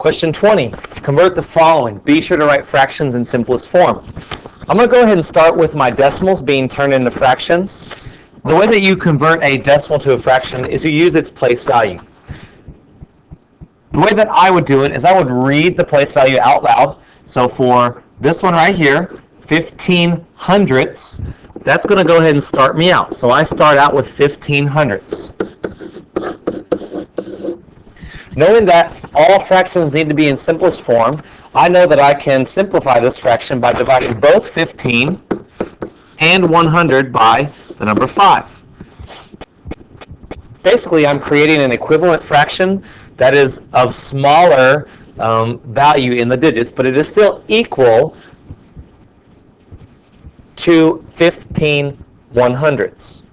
Question 20, convert the following. Be sure to write fractions in simplest form. I'm going to go ahead and start with my decimals being turned into fractions. The way that you convert a decimal to a fraction is you use its place value. The way that I would do it is I would read the place value out loud. So for this one right here, 15 hundredths, that's going to go ahead and start me out. So I start out with 15 hundredths. Knowing that all fractions need to be in simplest form, I know that I can simplify this fraction by dividing both 15 and 100 by the number 5. Basically, I'm creating an equivalent fraction that is of smaller value in the digits, but it is still equal to 15 100ths.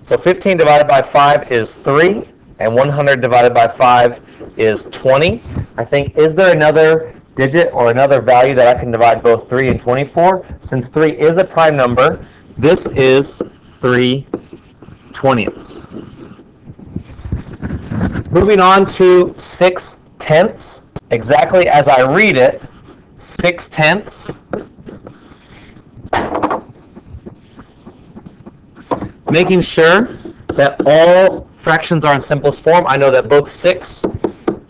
So 15 divided by 5 is 3. And 100 divided by 5 is 20. I think, is there another digit or another value that I can divide both 3 and 20 for? Since 3 is a prime number, this is 3/20. Moving on to 6/10. Exactly as I read it, 6/10. Making sure that all fractions are in simplest form. I know that both 6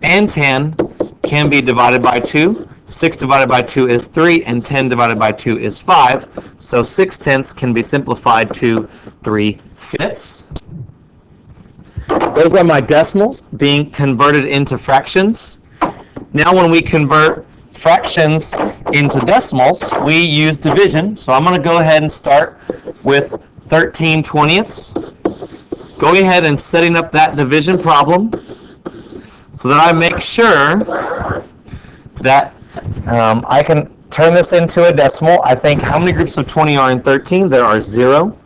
and 10 can be divided by 2. 6 divided by 2 is 3, and 10 divided by 2 is 5. So 6/10 can be simplified to 3/5. Those are my decimals being converted into fractions. Now when we convert fractions into decimals, we use division. So I'm going to go ahead and start with 13/20. Going ahead and setting up that division problem so that I make sure that I can turn this into a decimal. I think how many groups of 20 are in 13? There are 0.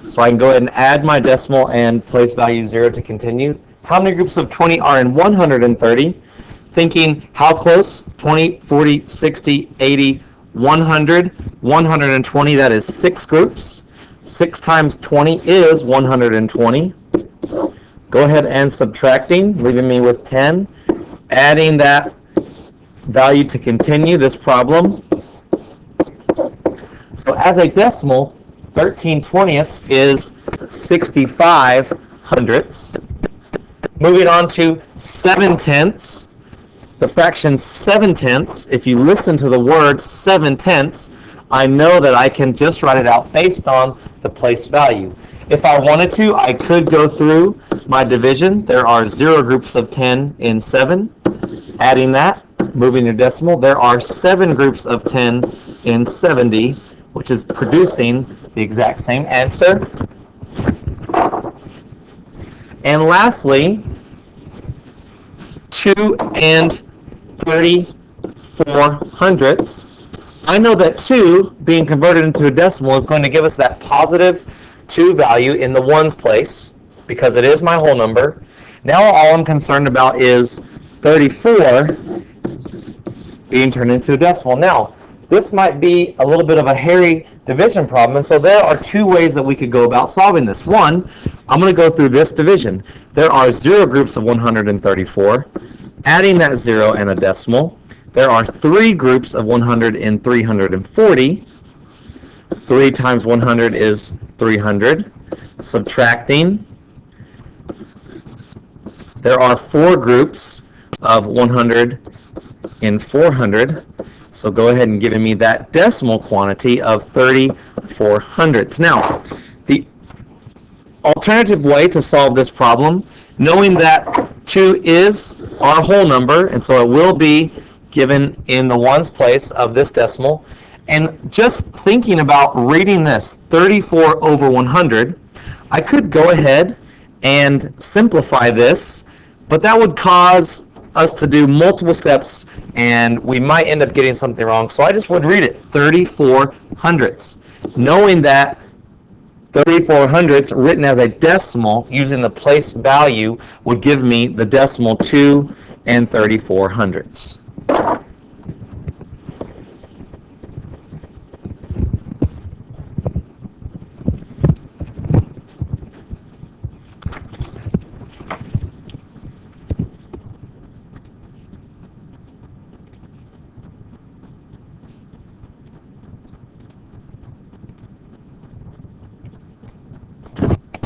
So I can go ahead and add my decimal and place value 0 to continue. How many groups of 20 are in 130? Thinking how close? 20, 40, 60, 80, 100, 120. That is 6 groups. 6 times 20 is 120. Go ahead and subtracting, leaving me with 10. Adding that value to continue this problem. So as a decimal, 13/20 is 65 hundredths. Moving on to 7/10. The fraction 7/10, if you listen to the word 7/10, I know that I can just write it out based on the place value. If I wanted to, I could go through my division. There are 0 groups of 10 in 7. Adding that, moving your decimal, there are 7 groups of 10 in 70, which is producing the exact same answer. And lastly, 2 and 34 hundredths. I know that 2 being converted into a decimal is going to give us that positive 2 value in the ones place because it is my whole number. Now all I'm concerned about is 34 being turned into a decimal. Now, this might be a little bit of a hairy division problem, and so there are 2 ways that we could go about solving this. One, I'm going to go through this division. There are 0 groups of 134. Adding that 0 and a decimal, there are 3 groups of 100 and 340. 3 times 100 is 300. Subtracting, there are 4 groups of 100 and 400. So go ahead and give me that decimal quantity of 34 hundredths. Now, the alternative way to solve this problem, knowing that 2 is our whole number, and so it will be given in the ones place of this decimal, and just thinking about reading this 34 over 100, I could go ahead and simplify this, but that would cause us to do multiple steps and we might end up getting something wrong. So I just would read it 34 hundredths, knowing that 34 hundredths written as a decimal using the place value would give me the decimal 2 and 34 hundredths.